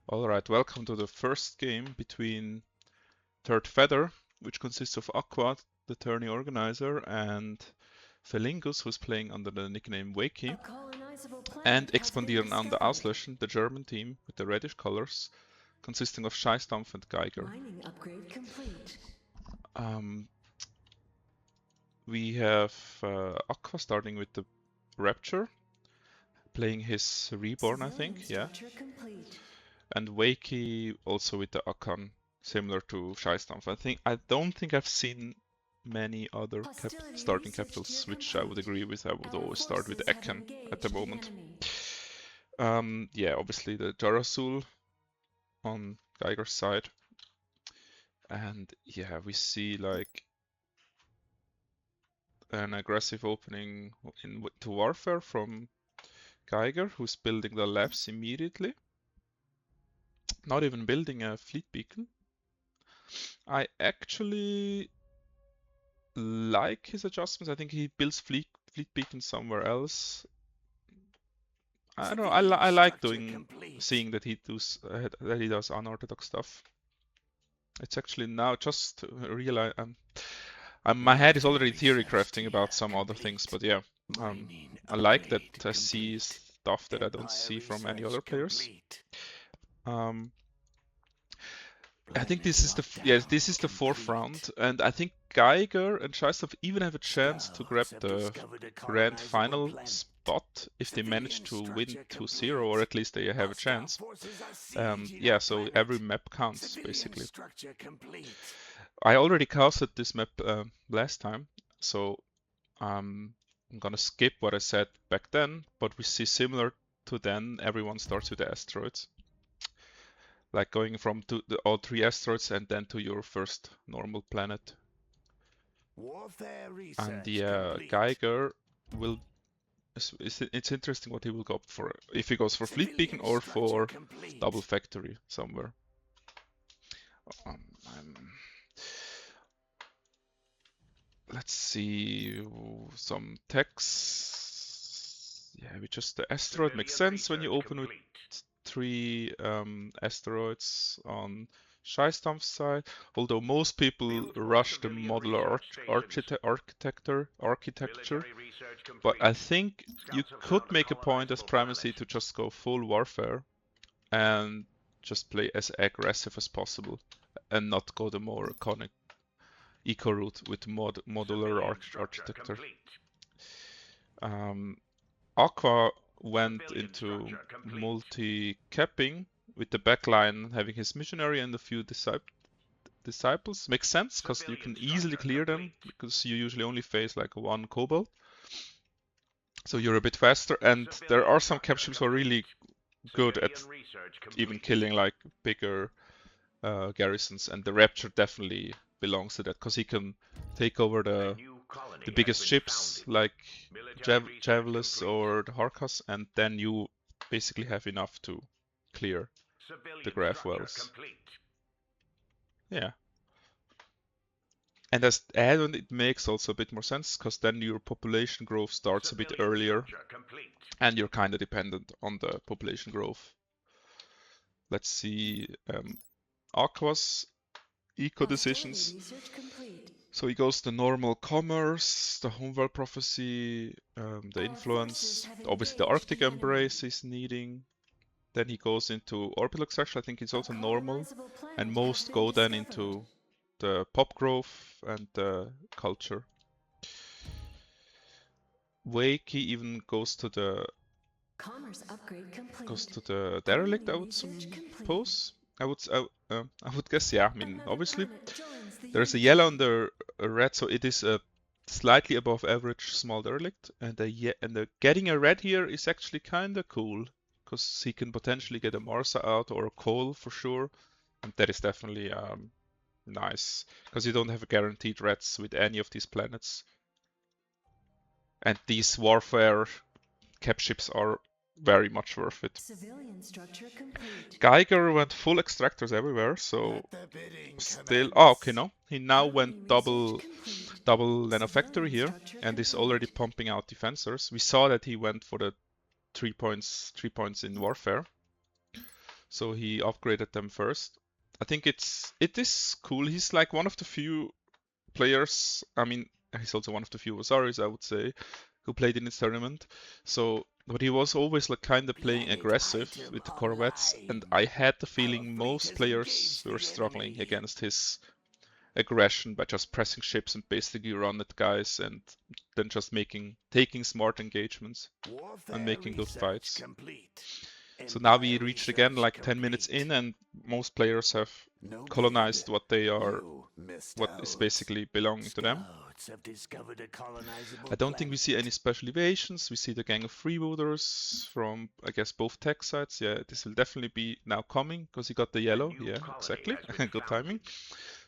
Alright, welcome to the first game between ThirdFeather, which consists of Aqua, the tourney organizer, and Felingus, who's playing under the nickname Wakey, and Expandieren und Auslöschen, the German team with the reddish colors, consisting of Scheißdampf and Geiger. We have Aqua starting with the Rapture, playing his Reborn, I think, yeah. And Wakey also with the Akan, similar to Scheißdampf. I don't think I've seen many other starting capitals, which I would agree with. I would always start with Akan at the moment. Yeah, obviously the Jarasul on Geiger's side. And yeah, we see like an aggressive opening to Warfare from Geiger, who's building the labs immediately. Not even building a fleet beacon. I actually like his adjustments. I think he builds fleet beacons somewhere else. I don't know. I like seeing that he does unorthodox stuff. It's actually now just realize my head is already theory crafting about some other things, but yeah, I like that I see stuff that I don't see from any other players. I think this is the fourth round, and I think Geiger and Scheißdampf even have a chance to grab the grand final spot if they manage to win 2-0, or at least they have a chance. Yeah, so every map counts basically. I already casted this map last time, so I'm gonna skip what I said back then, but we see similar to then, everyone starts with the asteroids. Like going from all three asteroids and then to your first normal planet. And the Geiger will... It's interesting what he will go for. If he goes for fleet beacon or for double factory somewhere. Let's see some text. Yeah, the asteroid makes sense when you open with 3 asteroids on Scheißdampf's side, although most people rush the modular architecture, but I think you could make a point as primacy to just go full Warfare and just play as aggressive as possible and not go the more iconic eco route with modular architecture. Aqua went into multi-capping with the backline having his missionary and a few disciples. Makes sense because you can easily clear them because you usually only face like 1 cobalt. So you're a bit faster, and there are some cap ships who are really good at even killing like bigger garrisons, and the Rapture definitely belongs to that because he can take over the biggest ships like Javelus or the Harkas, and then you basically have enough to clear the graph wells. Yeah. And as add-on, it makes also a bit more sense because then your population growth starts a bit earlier and you're kind of dependent on the population growth. Let's see Aqua's eco decisions. So he goes the normal commerce, the homeworld prophecy, the influence, obviously the Arctic embrace is needing. Then he goes into orbital extraction. I think it's also normal, and most go then into the pop growth and the culture. Wakey even goes to the derelict, I would suppose. I would guess, yeah. I mean, obviously, there's a yellow and a red, so it is a slightly above average small derelict, and getting a red here is actually kind of cool because he can potentially get a Marsa out or a coal for sure, and that is definitely nice because you don't have guaranteed reds with any of these planets, and these Warfare cap ships are very much worth it. Geiger went full extractors everywhere, so still... Oh, okay, no. He now went double nanofactory here and is already pumping out defensors. We saw that he went for the 3 points in Warfare. so he upgraded them first. I think it is cool. He's like one of the few players. I mean, he's also one of the few Wasaris, I would say, who played in this tournament. So, but he was always like kind of playing aggressive with the Corvettes, and I had the feeling most players were struggling against his aggression by just pressing ships and basically run at guys and then just taking smart engagements and making good fights. So now we reached again like 10 minutes in, and most players have colonized what is basically belonging to them. I don't think we see any special deviations. We see the gang of freebooters from, I guess, both tech sides. Yeah, this will definitely be now coming because he got the yellow. Yeah, exactly. Good timing.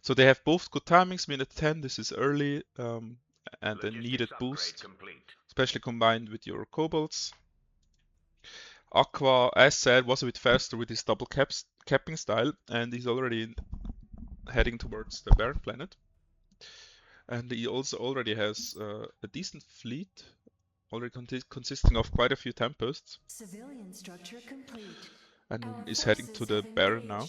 So they have both good timings. Minute 10, this is early and a needed boost, especially combined with your kobolds. Aqua, as said, was a bit faster with his double capping style, and he's already heading towards the Barren planet. And he also already has a decent fleet, already consisting of quite a few Tempests. Civilian structure complete. And is heading to the Barren now.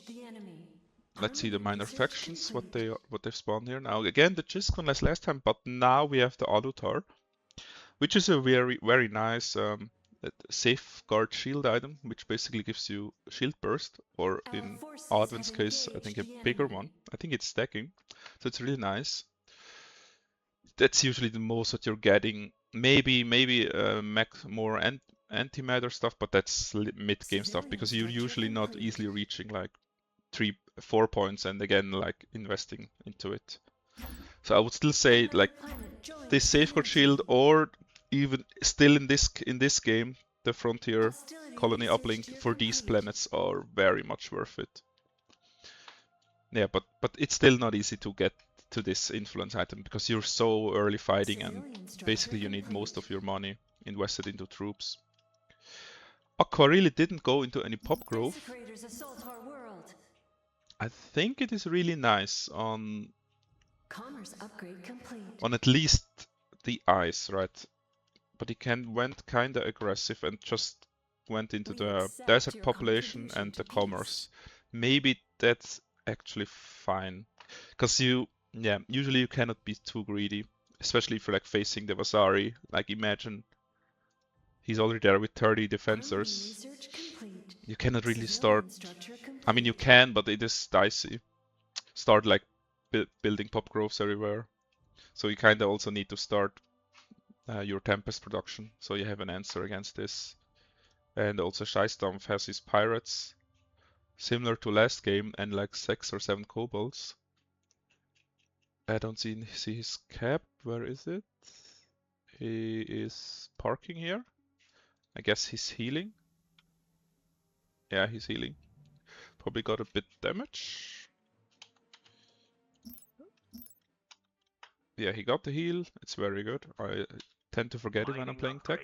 Let's see the minor factions, what they've spawned here. Now again the Giscon as last time, but now we have the Alutar, which is a very, very nice safeguard shield item, which basically gives you shield burst, or in Advent's case, I think a bigger one. I think it's stacking, so it's really nice. That's usually the most that you're getting. Maybe more antimatter stuff, but that's mid-game stuff because you're usually not easily reaching like 3-4 points and again like investing into it. So I would still say like this safeguard shield, or even still in this game, the Frontier Colony uplink for these planets are very much worth it. Yeah, but it's still not easy to get to this influence item because you're so early fighting and basically you need most of your money invested into troops. Aqua really didn't go into any pop growth. I think it is really nice on at least the ice, right? But he went kinda aggressive and just went into the desert population and the commerce. Maybe that's actually fine, because usually you cannot be too greedy, especially if you're like facing the Vasari. Like imagine he's already there with 30 defensors. You cannot really start. I mean, you can, but it is dicey. Start like building pop groves everywhere. So you kind of also need to start your Tempest production, so you have an answer against this. And also Scheisdampf has his pirates, similar to last game, and like 6 or 7 kobolds. I don't see his cap. Where is it? He is parking here. I guess he's healing. Yeah, he's healing. Probably got a bit damage. Yeah, he got the heal. It's very good. I tend to forget it when I'm playing tech.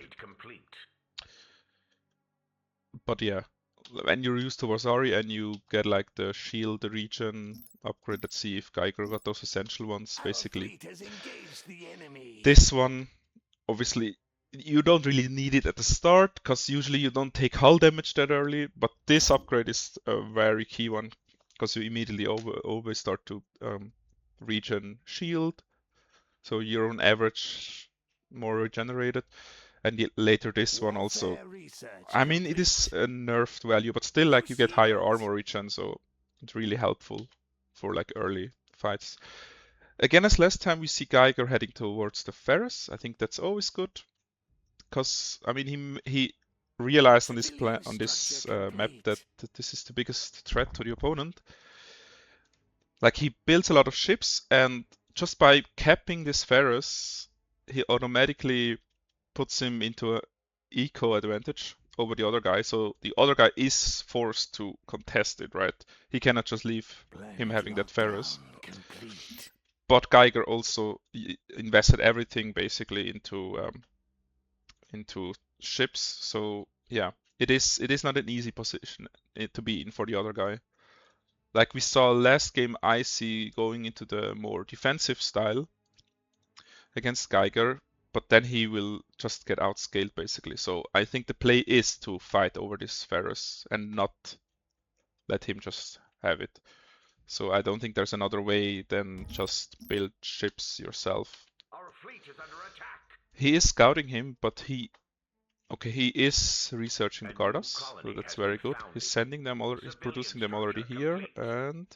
But yeah, when you're used to Vasari and you get like the shield, the regen upgrade, let's see if Geiger got those essential ones, basically. This one, obviously, you don't really need it at the start, because usually you don't take hull damage that early, but this upgrade is a very key one, because you immediately always start to regen shield, so you're on average more regenerated. And later this one also. I mean, it is a nerfed value, but still, like, you get higher armor regen, so it's really helpful for like early fights. Again, as last time, we see Geiger heading towards the Ferris. I think that's always good, because I mean, he realized on this map that this is the biggest threat to the opponent. Like, he builds a lot of ships, and just by capping this Ferris, he automatically puts him into an eco advantage over the other guy, so the other guy is forced to contest it, right? He cannot just leave him having that Ferris. But Geiger also invested everything basically into ships, so yeah, it is not an easy position to be in for the other guy. Like we saw last game, Icy going into the more defensive style against Geiger, but then he will just get outscaled basically. So I think the play is to fight over this Ferris and not let him just have it. So I don't think there's another way than just build ships yourself. Our fleet is under attack. He is scouting him, but he is researching the Gardas, so that's very good. He's sending them he's producing them already here and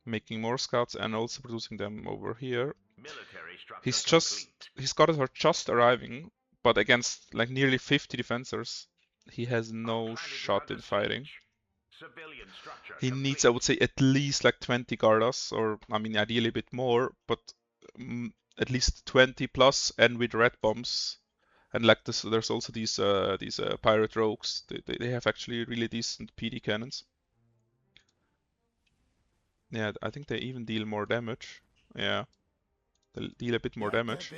making more scouts and also producing them over here. His Gardas are just arriving, but against like nearly 50 defenders, he has no shot in fighting. He needs, I would say, at least like 20 Gardas, or I mean, ideally a bit more, but at least 20 plus, and with red bombs. And like this, there's also these pirate rogues. They have actually really decent PD cannons. Yeah, I think they even deal more damage. Yeah, they deal a bit more damage.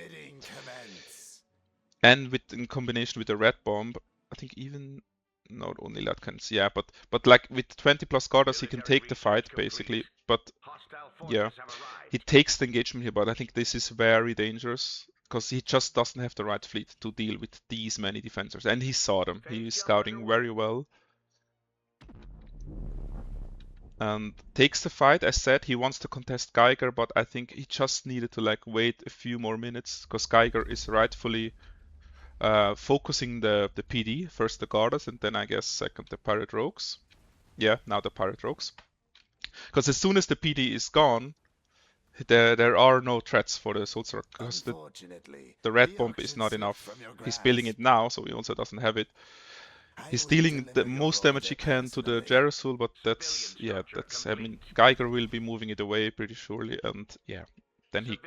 And in combination with the red bomb, I think even not only that cannons. Yeah, but like with 20 plus Gardas, he can take the fight basically. But yeah, he takes the engagement here. But I think this is very dangerous because he just doesn't have the right fleet to deal with these many defenders. And he saw them. He is scouting very well. And takes the fight. As said, he wants to contest Geiger, but I think he just needed to like wait a few more minutes because Geiger is rightfully focusing the PD. First the Gardas, and then I guess second the Pirate Rogues. Yeah, now the Pirate Rogues. Because as soon as the PD is gone, there are no threats for the Soldier, because the red bomb is not enough. He's building it now, so he also doesn't have it. He's dealing the most damage he can to the Jerasul, but that's, I mean, Geiger will be moving it away pretty surely, and yeah, then he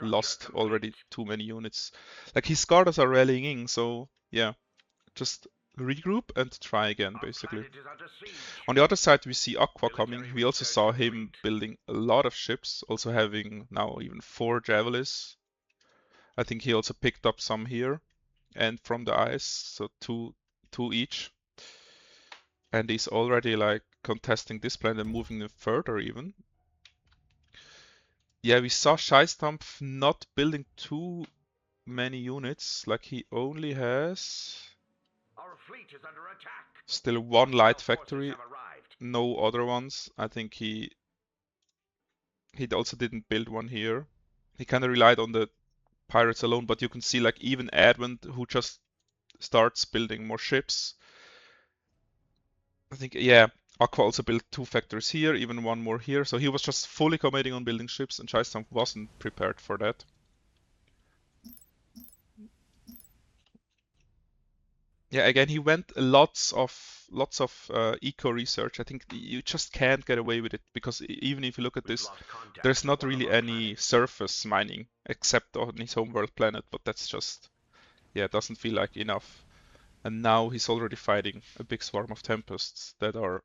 lost already too many units. Like his Gardas are rallying in, so yeah, just regroup and try again, basically. On the other side, we see Aqua coming. We also saw him building a lot of ships, also having now even 4 Javelis. I think he also picked up some here and from the ice, so two each. And he's already like contesting this planet and moving them further even. Yeah, we saw Scheistamp not building too many units, like he only has still 1 light factory, no other ones. I think he also didn't build one here. He kind of relied on the pirates alone, but you can see like even Advent, who just starts building more ships. I think, yeah, Aqua also built 2 factories here, even 1 more here. So he was just fully committing on building ships, and Scheistamp wasn't prepared for that. Yeah, again, he went lots of eco research. I think you just can't get away with it because even if you look at this, there's not really any surface mining except on his homeworld planet, but that's just, yeah, it doesn't feel like enough. And now he's already fighting a big swarm of Tempests that are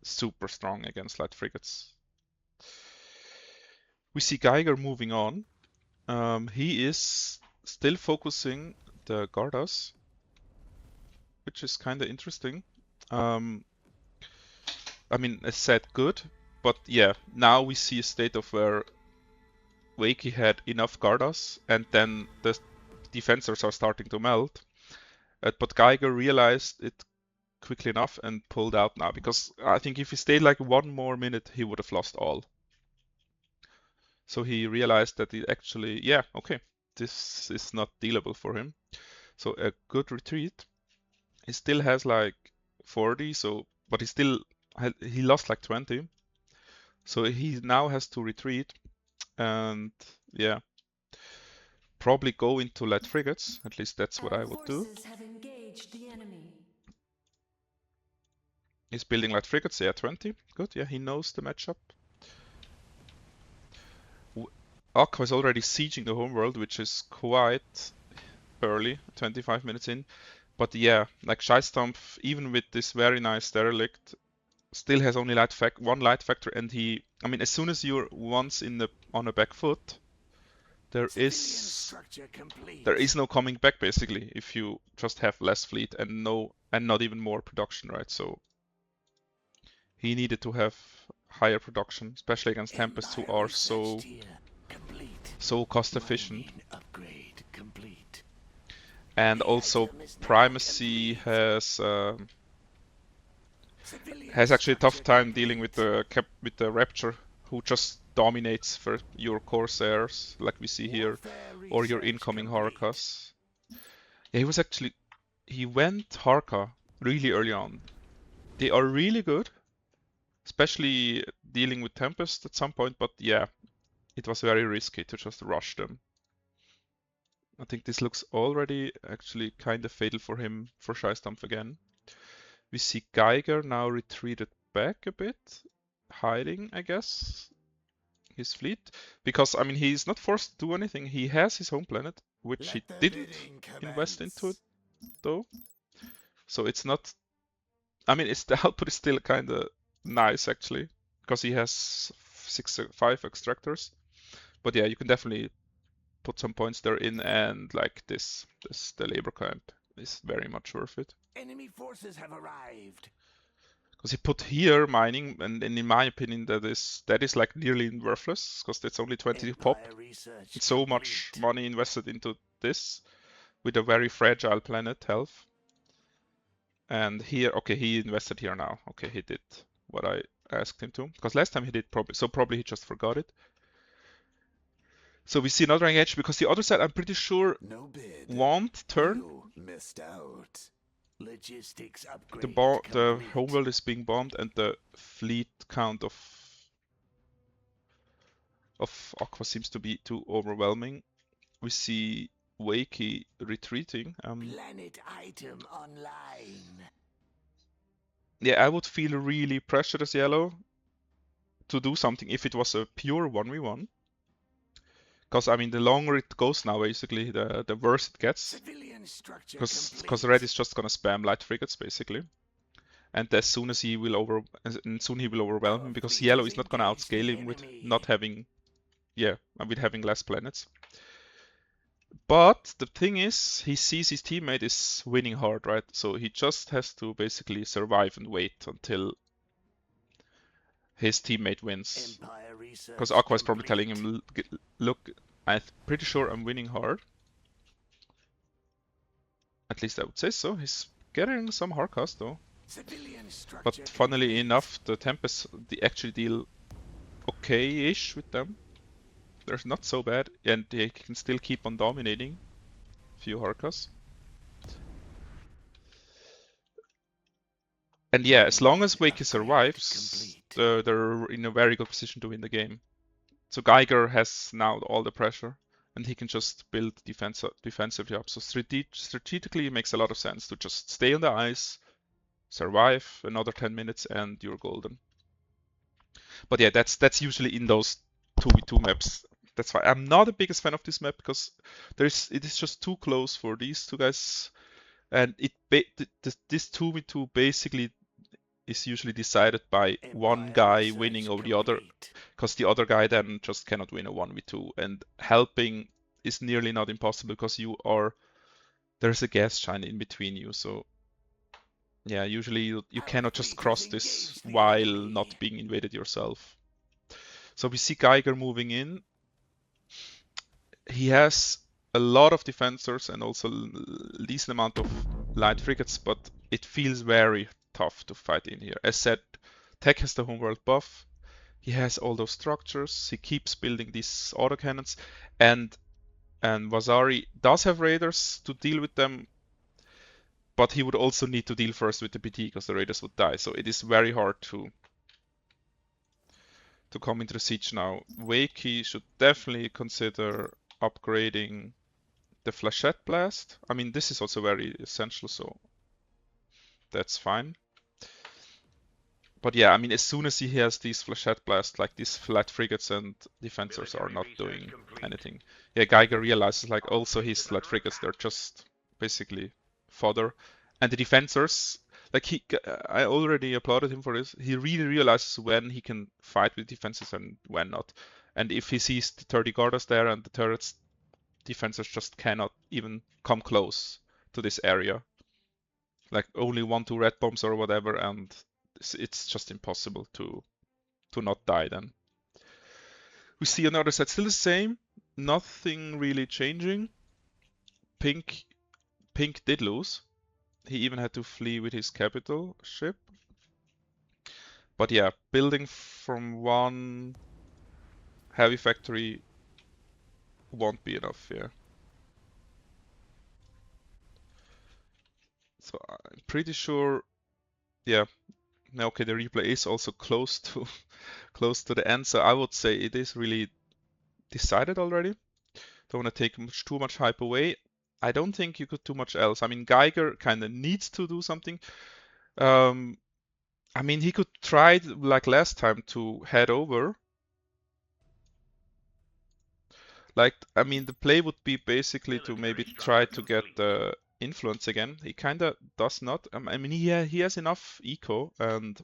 super strong against light frigates. We see Geiger moving on. He is still focusing the Gardas, which is kind of interesting. I mean, as said, good, but yeah, now we see a state of where Wakey had enough Gardas, and then the defenders are starting to melt. But Geiger realized it quickly enough and pulled out now, because I think if he stayed like 1 more minute, he would have lost all. So he realized that he actually, yeah, okay, this is not dealable for him. So a good retreat. He still has like 40, so but he lost like 20. So he now has to retreat and yeah, probably go into light frigates. At least that's what I would do. He's building light frigates, yeah, 20. Good, yeah, he knows the matchup. Aqua is already sieging the homeworld, which is quite early, 25 minutes in. But yeah, like Scheistamp, even with this very nice derelict, still has only 1 light factor, and I mean, as soon as you're once on a back foot, there is no coming back basically if you just have less fleet and not even more production, right? So he needed to have higher production, especially against Tempests, who are so cost efficient. And also Primacy has has actually a tough time dealing with the Rapture, who just dominates for your Corsairs, like we see here, or your incoming Harkas. Yeah, he went Harka really early on. They are really good, especially dealing with Tempest at some point, but yeah, it was very risky to just rush them. I think this looks already actually kind of fatal for him for Scheisdampf again. We see Geiger now retreated back a bit, hiding, I guess, his fleet. Because, I mean, he's not forced to do anything. He has his home planet, which he didn't invest into it, though. So it's not... I mean, the output is still kind of nice, actually, because he has 5 extractors. But yeah, you can definitely put some points there in, and like the labor camp is very much worth it. Enemy forces have arrived. Because he put here mining, and in my opinion, that is like nearly worthless, because it's only 20 pop. It's so much money invested into this with a very fragile planet health. And here, okay, he invested here now. Okay, he did what I asked him to, because last time he did probably he just forgot it. So we see another engage, because the other side, I'm pretty sure, won't turn. Missed out. Logistics The homeworld is being bombed, and the fleet count of Aqua seems to be too overwhelming. We see Wakey retreating. Planet item online. Yeah, I would feel really pressured as yellow to do something if it was a pure 1v1. Because, I mean, the longer it goes now, basically, the worse it gets. Because red is just gonna spam light frigates, basically. And as soon as he will overwhelm him, because yellow is not gonna outscale him with not having, with having less planets. But the thing is, he sees his teammate is winning hard, right? So he just has to basically survive and wait until his teammate wins. Because Aqua is probably telling him, look, I'm pretty sure I'm winning hard. At least I would say so. He's getting some Harkas though. But funnily enough, the Tempest actually deal okay-ish with them. They're not so bad, and they can still keep on dominating. Few Harkas. And yeah, as long as Wakey survives, they're in a very good position to win the game. So Geiger has now all the pressure, and he can just build defensively up. So strategically, it makes a lot of sense to just stay on the ice, survive another 10 minutes, and you're golden. But yeah, that's usually in those 2v2 maps. That's why I'm not the biggest fan of this map, because it is just too close for these two guys, and this 2v2 basically is usually decided by one guy winning over the other, because the other guy then just cannot win a 1v2, and helping is nearly not impossible because there's a gas giant in between you. So yeah, usually you cannot just cross this while not being invaded yourself. So we see Geiger moving in. He has a lot of defensors and also a decent amount of light frigates, but it feels very tough to fight in here. As said, Tech has the homeworld buff. He has all those structures. He keeps building these autocannons, and Vasari does have raiders to deal with them, but he would also need to deal first with the PT because the raiders would die. So it is very hard to come into the siege now. Wakey should definitely consider upgrading the Flechette Blast. I mean, this is also very essential, so that's fine. But yeah, I mean, as soon as he has these Flechette Blasts, like these flat frigates and defensors are not doing anything. Yeah, Geiger realizes, like, also his flat frigates, they're just basically fodder. And the defensors, like, I already applauded him for this. He really realizes when he can fight with defenses and when not. And if he sees the 30 Gardas there and the turrets, defensors just cannot even come close to this area. Like only 1-2 red bombs or whatever, and it's just impossible to not die then. We see another set still the same, nothing really changing. Pink did lose. He even had to flee with his capital ship. But yeah, building from one heavy factory won't be enough, yeah. So I'm pretty sure, yeah. Now, okay, the replay is also close to close to the end, so I would say it is really decided already. Don't want to take too much hype away. I don't think you could do much else. I mean, Geiger kind of needs to do something. I mean, he could try, like last time, to head over. Like, I mean, the play would be basically to maybe try to get the influence again. He kind of does not. I mean, he has enough eco, and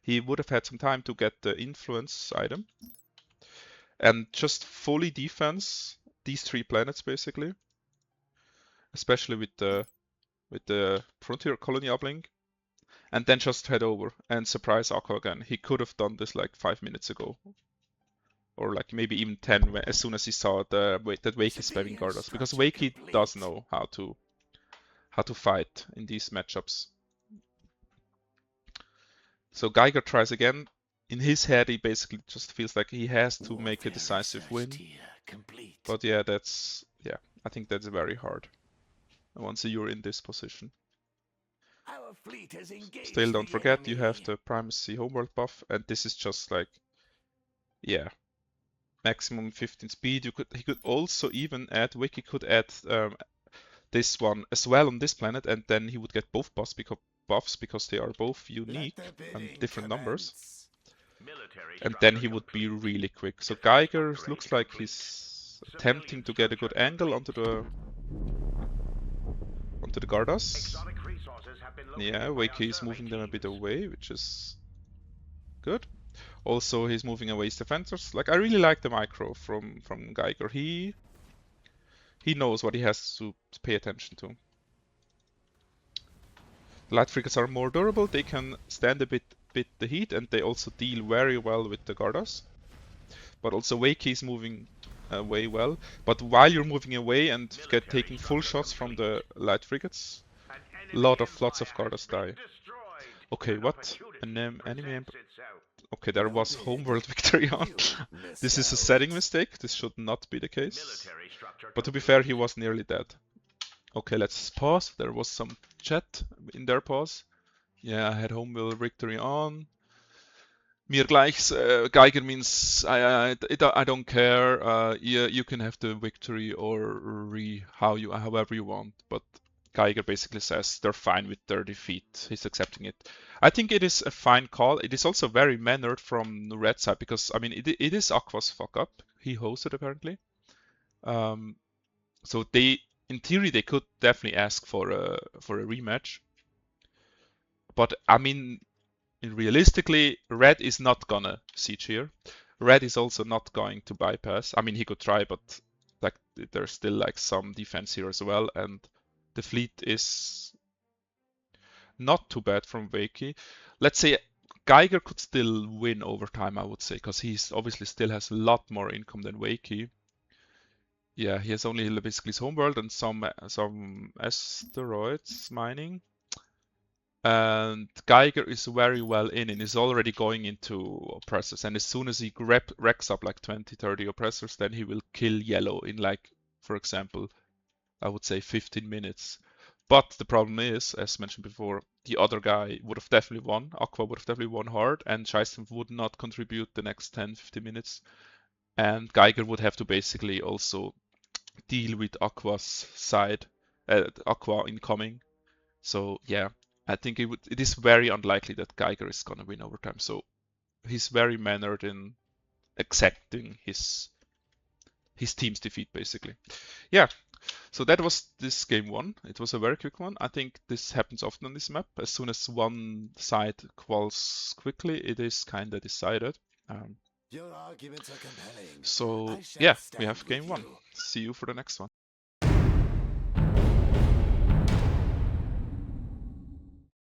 he would have had some time to get the influence item. And just fully defense these 3 planets, basically. Especially with the Frontier Colony uplink. And then just head over and surprise Aqua again. He could have done this like 5 minutes ago. Or like maybe even 10 as soon as he saw that Wakey is spamming Gardas. Because Wakey does know how to fight in these matchups. So Geiger tries again. In his head, he basically just feels like he has to make a decisive win. But yeah, I think that's very hard once you're in this position. Still, don't forget you have the primacy homeworld buff, and this is just like, yeah, maximum 15 speed. He could also even add, Wiki could add this one as well on this planet, and then he would get both buffs because they are both unique and different numbers. And then he would be really quick. So Geiger looks like he's attempting to get a good angle onto the Gardas. Yeah, Wakey is moving them a bit away, which is good. Also, he's moving away his defenders. Like, I really like the micro from Geiger. He knows what he has to pay attention to. The light frigates are more durable. They can stand a bit the heat, and they also deal very well with the Gardas. But also Wakey is moving away well. But while you're moving away and taking full shots from the light frigates, lots of Gardas die. Okay, what? An enemy. Okay, there was homeworld victory on. This is a setting mistake. This should not be the case. But to be fair, he was nearly dead. Okay, let's pause. There was some chat in their pause. Yeah, I had homeworld victory on. Mir gleichs, Geiger means I don't care. You can have the victory or however you want. But Geiger basically says they're fine with their defeat. He's accepting it. I think it is a fine call. It is also very mannered from the red side because I mean it is Aqua's fuck up. He hosted apparently. So in theory they could definitely ask for a rematch. But I mean, realistically, Red is not gonna siege here. Red is also not going to bypass. I mean, he could try, but like there's still like some defense here as well, and the fleet is not too bad from Wakey. Let's say Geiger could still win over time, I would say, because he's obviously still has a lot more income than Wakey. Yeah, he has only basically his homeworld and some asteroids mining. And Geiger is very well in and is already going into oppressors. And as soon as he racks up like 20, 30 oppressors, then he will kill yellow in like, for example, I would say 15 minutes. But the problem is, as mentioned before, the other guy would have definitely won. Aqua would have definitely won hard, and Scheistem would not contribute the next 10, 15 minutes. And Geiger would have to basically also deal with Aqua's side, Aqua incoming. So yeah, I think it is very unlikely that Geiger is gonna win over time. So he's very mannered in accepting his team's defeat, basically. Yeah. So that was this game 1. It was a very quick one. I think this happens often on this map. As soon as one side quals quickly, it is kind of decided. Your arguments are compelling. So yeah, we have game 1. See you for the next one.